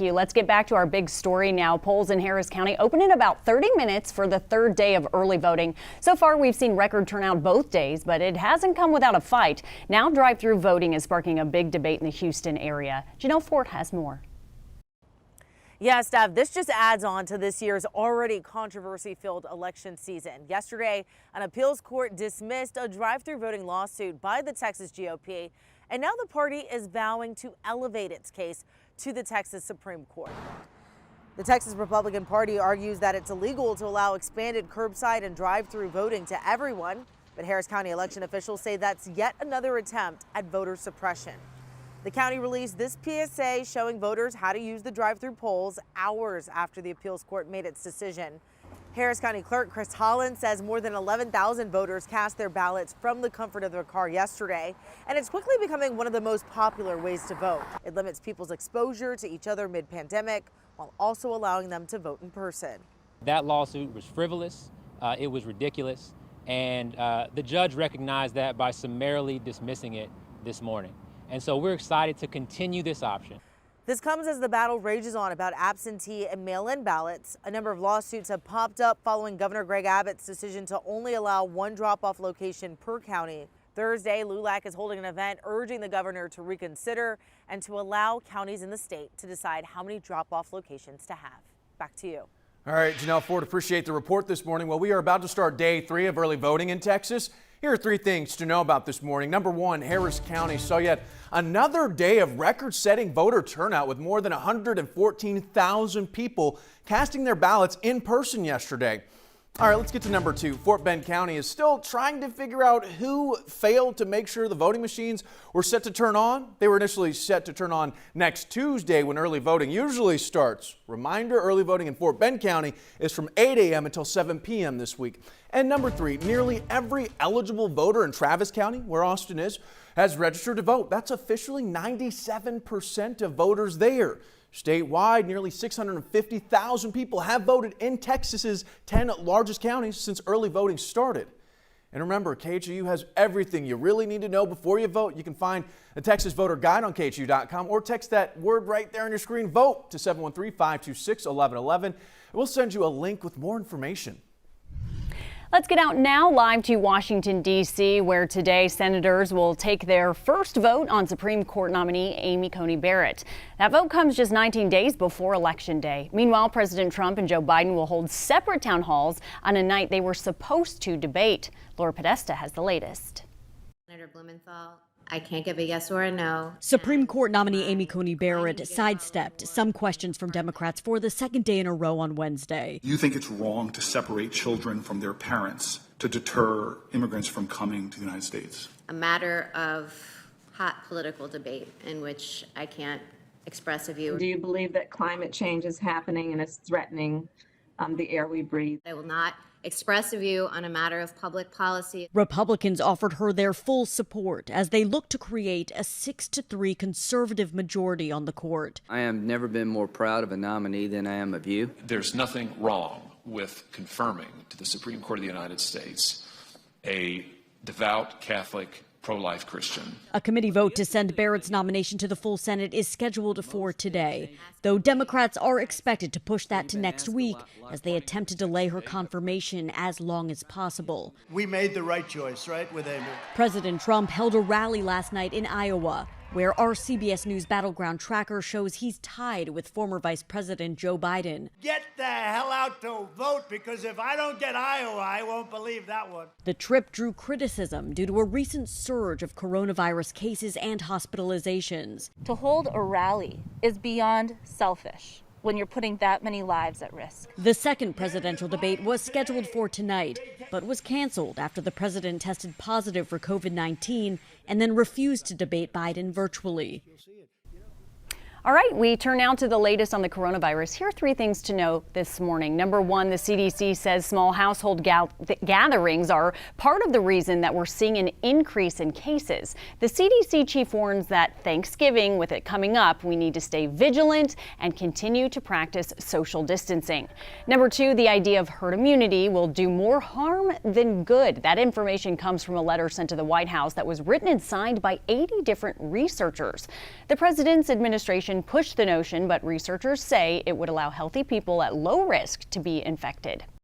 Let's get back to our big story now. Polls in Harris County open in about 30 minutes for the third day of early voting. So far, we've seen record turnout both days, but it hasn't come without a fight. Now drive-through voting is sparking a big debate in the Houston area. Janelle Fort has more. Yeah, Steph, this just adds on to this year's already controversy-filled election season. Yesterday, an appeals court dismissed a drive-through voting lawsuit by the Texas GOP, and now the party is vowing to elevate its case to the Texas Supreme Court. The Texas Republican Party argues that it's illegal to allow expanded curbside and drive-through voting to everyone, but Harris County election officials say that's yet another attempt at voter suppression. The county released this PSA showing voters how to use the drive-through polls hours after the appeals court made its decision. Harris County Clerk Chris Holland says more than 11,000 voters cast their ballots from the comfort of their car yesterday, and it's quickly becoming one of the most popular ways to vote. It limits people's exposure to each other mid-pandemic while also allowing them to vote in person. That lawsuit was frivolous, it was ridiculous, and the judge recognized that by summarily dismissing it this morning. And so we're excited to continue this option. This comes as the battle rages on about absentee and mail-in ballots. A number of lawsuits have popped up following Governor Greg Abbott's decision to only allow one drop-off location per county. Thursday, LULAC is holding an event urging the governor to reconsider and to allow counties in the state to decide how many drop-off locations to have. Back to you. All right, Janelle Ford, appreciate the report this morning. Well, we are about to start day 3 of early voting in Texas. Here are 3 things to know about this morning. Number 1, Harris County saw yet another day of record-setting voter turnout with more than 114,000 people casting their ballots in person yesterday. All right, let's get to number 2. Fort Bend County is still trying to figure out who failed to make sure the voting machines were set to turn on. They were initially set to turn on next Tuesday when early voting usually starts. Reminder, early voting in Fort Bend County is from 8 a.m. until 7 p.m. this week. And number 3, nearly every eligible voter in Travis County, where Austin is, has registered to vote. That's officially 97% of voters there. Statewide, nearly 650,000 people have voted in Texas's 10 largest counties since early voting started. And remember, KHOU has everything you really need to know before you vote. You can find a Texas Voter Guide on KHOU.com or text that word right there on your screen, VOTE, to 713-526-1111. We'll send you a link with more information. Let's get out now live to Washington, D.C., where today senators will take their first vote on Supreme Court nominee Amy Coney Barrett. That vote comes just 19 days before Election Day. Meanwhile, President Trump and Joe Biden will hold separate town halls on a night they were supposed to debate. Laura Podesta has the latest. Senator Blumenthal, I can't give a yes or a no. Supreme Court nominee Amy Coney Barrett sidestepped some questions from Democrats for the second day in a row on Wednesday. You think it's wrong to separate children from their parents to deter immigrants from coming to the United States? A matter of hot political debate in which I can't express a view. Do you believe that climate change is happening and is threatening the air we breathe? I will not express a view on a matter of public policy. Republicans offered her their full support as they look to create a 6-3 conservative majority on the court. I have never been more proud of a nominee than I am of you. There's nothing wrong with confirming to the Supreme Court of the United States a devout Catholic pro-life Christian. A committee vote to send Barrett's nomination to the full Senate is scheduled for today, though Democrats are expected to push that to next week as they attempt to delay her confirmation as long as possible. We made the right choice, right, with Amy. President Trump held a rally last night in Iowa, where our CBS News Battleground tracker shows he's tied with former Vice President Joe Biden. Get the hell out to vote, because if I don't get Iowa, I won't believe that one. The trip drew criticism due to a recent surge of coronavirus cases and hospitalizations. To hold a rally is beyond selfish when you're putting that many lives at risk. The second presidential debate was scheduled for tonight, but was canceled after the president tested positive for COVID-19 and then refused to debate Biden virtually. All right, we turn now to the latest on the coronavirus. Here are 3 things to know this morning. Number 1, the CDC says small household gatherings are part of the reason that we're seeing an increase in cases. The CDC chief warns that Thanksgiving, with it coming up, we need to stay vigilant and continue to practice social distancing. Number 2, the idea of herd immunity will do more harm than good. That information comes from a letter sent to the White House that was written and signed by 80 different researchers. The president's administration administration pushed the notion, but researchers say it would allow healthy people at low risk to be infected.